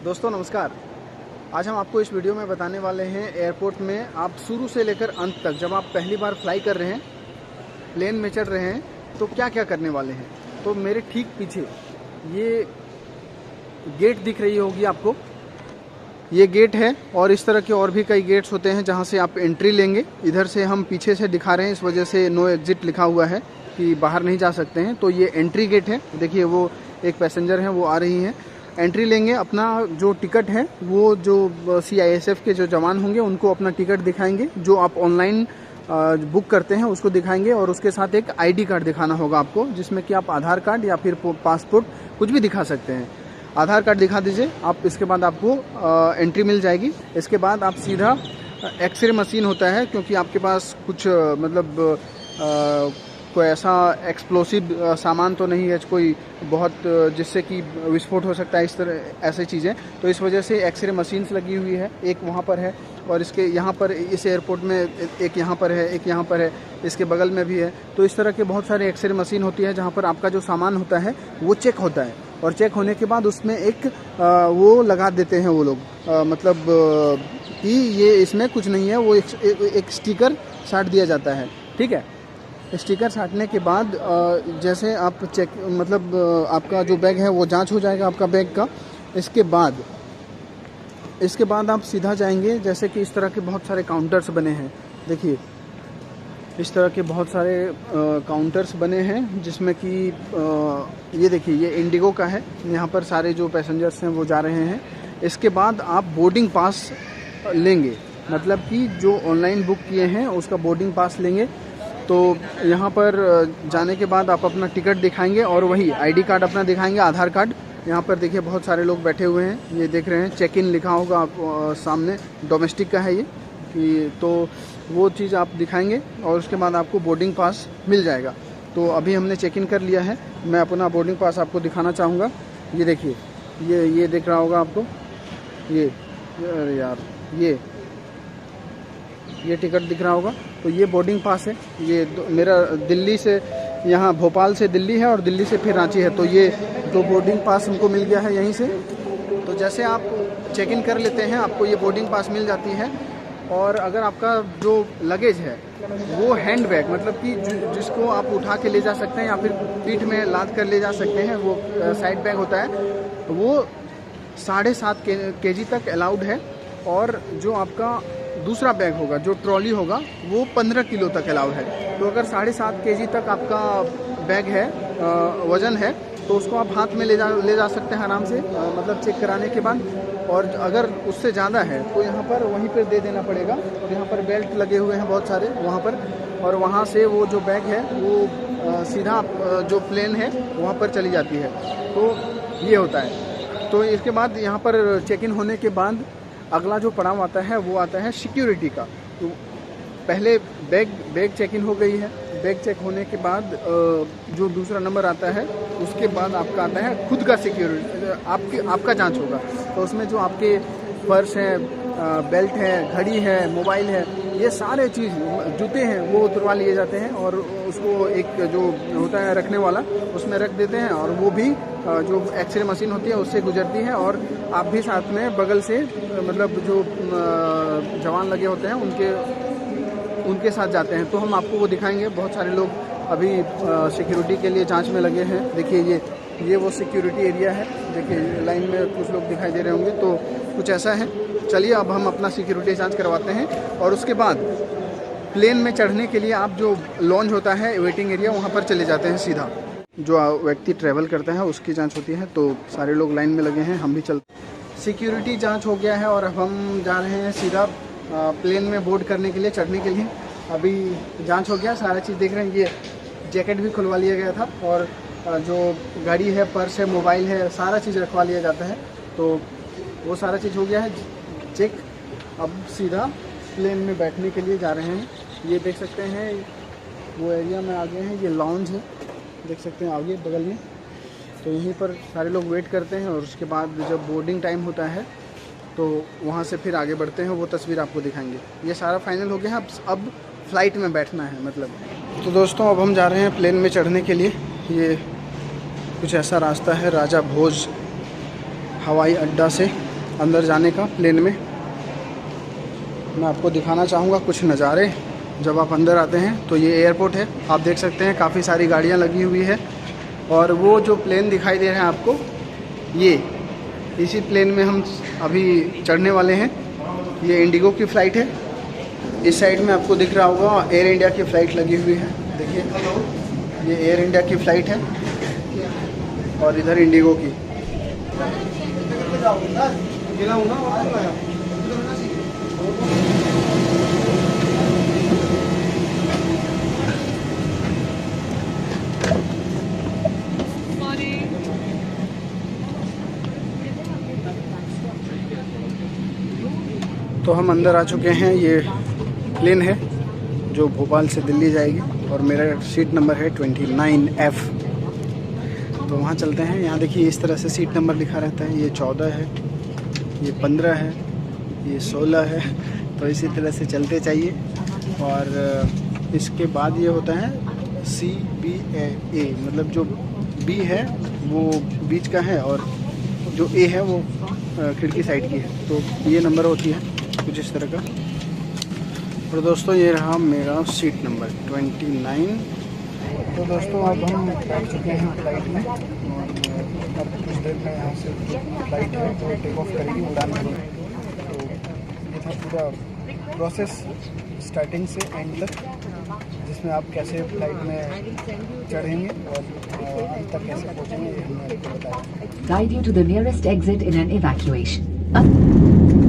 दोस्तों नमस्कार। आज हम आपको इस वीडियो में बताने वाले हैं एयरपोर्ट में आप शुरू से लेकर अंत तक जब आप पहली बार फ्लाई कर रहे हैं, प्लेन में चढ़ रहे हैं, तो क्या क्या करने वाले हैं। तो मेरे ठीक पीछे ये गेट दिख रही होगी आपको, ये गेट है और इस तरह के और भी कई गेट्स होते हैं जहां से आप एंट्री लेंगे। इधर से हम पीछे से दिखा रहे हैं, इस वजह से नो एग्जिट लिखा हुआ है कि बाहर नहीं जा सकते हैं। तो ये एंट्री गेट है। देखिए वो एक पैसेंजर है, वो आ रही हैं। एंट्री लेंगे, अपना जो टिकट है वो जो CISF के जो जवान होंगे उनको अपना टिकट दिखाएंगे, जो आप ऑनलाइन बुक करते हैं उसको दिखाएंगे, और उसके साथ एक ID कार्ड दिखाना होगा आपको, जिसमें कि आप आधार कार्ड या फिर पासपोर्ट कुछ भी दिखा सकते हैं। आधार कार्ड दिखा दीजिए आप, इसके बाद आपको एंट्री मिल जाएगी। इसके बाद आप सीधा एक्सरे मशीन होता है, क्योंकि आपके पास कुछ कोई ऐसा एक्सप्लोसिव सामान तो नहीं है कोई बहुत जिससे कि विस्फोट हो सकता है, इस तरह ऐसी चीज़ें। तो इस वजह से एक्सरे मशीन्स लगी हुई है, एक वहाँ पर है और इसके यहाँ पर इस एयरपोर्ट में एक यहाँ पर है, एक यहाँ पर है, इसके बगल में भी है। तो इस तरह के बहुत सारे एक्सरे मशीन होती है जहाँ पर आपका जो सामान होता है वो चेक होता है, और चेक होने के बाद उसमें एक वो लगा देते हैं वो लोग, मतलब कि ये इसमें कुछ नहीं है, वो एक स्टिकर साट दिया जाता है। ठीक है, स्टिकर साटने के बाद जैसे आप चेक मतलब आपका जो बैग है वो जांच हो जाएगा आपका बैग का। इसके बाद आप सीधा जाएंगे, जैसे कि इस तरह के बहुत सारे काउंटर्स बने हैं। देखिए इस तरह के बहुत सारे काउंटर्स बने हैं, जिसमें कि ये देखिए ये इंडिगो का है। यहाँ पर सारे जो पैसेंजर्स हैं वो जा रहे हैं। इसके बाद आप बोर्डिंग पास लेंगे, मतलब कि जो ऑनलाइन बुक किए हैं उसका बोर्डिंग पास लेंगे। तो यहाँ पर जाने के बाद आप अपना टिकट दिखाएंगे और वही ID कार्ड अपना दिखाएंगे, आधार कार्ड। यहाँ पर देखिए बहुत सारे लोग बैठे हुए हैं, ये देख रहे हैं, चेक इन लिखा होगा आप सामने, डोमेस्टिक का है ये कि, तो वो चीज़ आप दिखाएंगे और उसके बाद आपको बोर्डिंग पास मिल जाएगा। तो अभी हमने चेक इन कर लिया है, मैं अपना बोर्डिंग पास आपको दिखाना चाहूँगा। ये देखिए, ये दिख रहा होगा आपको, ये यार ये टिकट दिख रहा होगा। तो ये बोर्डिंग पास है, ये मेरा दिल्ली से यहाँ भोपाल से दिल्ली है और दिल्ली से फिर रांची है। तो ये जो बोर्डिंग पास हमको मिल गया है यहीं से। तो जैसे आप चेक इन कर लेते हैं आपको ये बोर्डिंग पास मिल जाती है। और अगर आपका जो लगेज है वो हैंड बैग, मतलब कि जिसको आप उठा के ले जा सकते हैं या फिर पीठ में लाद कर ले जा सकते हैं, वो साइड बैग होता है, वो 7.5 kg तक अलाउड है। और जो आपका दूसरा बैग होगा, जो ट्रॉली होगा, वो 15 किलो तक अलाउड है। तो अगर 7.5 kg तक आपका बैग है, वज़न है, तो उसको आप हाथ में ले जा सकते हैं आराम से, मतलब चेक कराने के बाद। और अगर उससे ज़्यादा है तो यहाँ पर वहीं पर दे देना पड़ेगा। और यहाँ पर बेल्ट लगे हुए हैं बहुत सारे वहाँ पर, और वहाँ से वो जो बैग है वो सीधा जो प्लेन है वहाँ पर चली जाती है। तो ये होता है। तो इसके बाद यहाँ पर चेक इन होने के बाद अगला जो पड़ाव आता है वो आता है सिक्योरिटी का। तो पहले बैग चेक इन हो गई है, बैग चेक होने के बाद जो दूसरा नंबर आता है उसके बाद आपका आता है खुद का सिक्योरिटी, आपका जांच होगा। तो उसमें जो आपके पर्स है, बेल्ट है, घड़ी है, मोबाइल है, ये सारे चीज़, जूते हैं, वो उतरवा लिए जाते हैं और उसको एक जो होता है रखने वाला उसमें रख देते हैं। और वो भी जो एक्सरे मशीन होती है उससे गुजरती है, और आप भी साथ में बगल से, मतलब जो जवान लगे होते हैं उनके साथ जाते हैं। तो हम आपको वो दिखाएंगे। बहुत सारे लोग अभी सिक्योरिटी के लिए जांच में लगे हैं। देखिए ये वो सिक्योरिटी एरिया है, देखिए लाइन में कुछ लोग दिखाई दे रहे होंगे। तो कुछ ऐसा है। चलिए अब हम अपना सिक्योरिटी जांच करवाते हैं, और उसके बाद प्लेन में चढ़ने के लिए आप जो लॉन्च होता है, वेटिंग एरिया, वहाँ पर चले जाते हैं सीधा। जो व्यक्ति ट्रैवल करता है उसकी जांच होती है। तो सारे लोग लाइन में लगे हैं, हम भी चलते। सिक्योरिटी जांच हो गया है और अब हम जा रहे हैं सीधा प्लेन में बोर्ड करने के लिए, चढ़ने के लिए। अभी जांच हो गया, सारा चीज़ देख रहे हैं। ये जैकेट भी खुलवा लिया गया था, और जो गाड़ी है, पर्स है, मोबाइल है, सारा चीज़ रखवा लिया जाता है। तो वो सारा चीज़ हो गया है चेक। अब सीधा प्लेन में बैठने के लिए जा रहे हैं। ये देख सकते हैं वो एरिया में आ गए हैं, ये लॉन्ज है, देख सकते हैं आगे बगल में। तो यहीं पर सारे लोग वेट करते हैं, और उसके बाद जब बोर्डिंग टाइम होता है तो वहाँ से फिर आगे बढ़ते हैं। वो तस्वीर आपको दिखाएंगे। ये सारा फाइनल हो गया है, अब फ्लाइट में बैठना है मतलब। तो दोस्तों अब हम जा रहे हैं प्लेन में चढ़ने के लिए। ये कुछ ऐसा रास्ता है राजा भोज हवाई अड्डा से अंदर जाने का प्लेन में। मैं आपको दिखाना चाहूँगा कुछ नज़ारे जब आप अंदर आते हैं। तो ये एयरपोर्ट है, आप देख सकते हैं काफ़ी सारी गाड़ियाँ लगी हुई है। और वो जो प्लेन दिखाई दे रहे हैं आपको, ये इसी प्लेन में हम अभी चढ़ने वाले हैं। ये इंडिगो की फ़्लाइट है। इस साइड में आपको दिख रहा होगा एयर इंडिया की फ़्लाइट लगी हुई है। देखिए ये एयर इंडिया की फ़्लाइट है और इधर इंडिगो की। तो हम अंदर आ चुके हैं। ये प्लेन है जो भोपाल से दिल्ली जाएगी और मेरा सीट नंबर है 29F। तो वहाँ चलते हैं। यहाँ देखिए इस तरह से सीट नंबर लिखा रहता है। ये 14 है, ये 15 है, ये 16 है। तो इसी तरह से चलते चाहिए। और इसके बाद ये होता है CBA, मतलब जो B है वो बीच का है और जो A है वो खिड़की साइड की है। तो ये नंबर होती है कुछ इस तरह का। और दोस्तों ये रहा मेरा सीट नंबर 29। तो दोस्तों अब हम बैठ चुके हैं फ्लाइट में और अब कुछ देर में यहाँ से फ्लाइट है तो टेक ऑफ करेगी, उड़ान भरेगी। तो ये था पूरा प्रोसेस स्टार्टिंग से एंड तक, जिसमें आप कैसे फ्लाइट में चढ़ेंगे और अंत तक कैसे पहुँचेंगे ये हमने आपको बताया। Guide you to the nearest exit in an evacuation.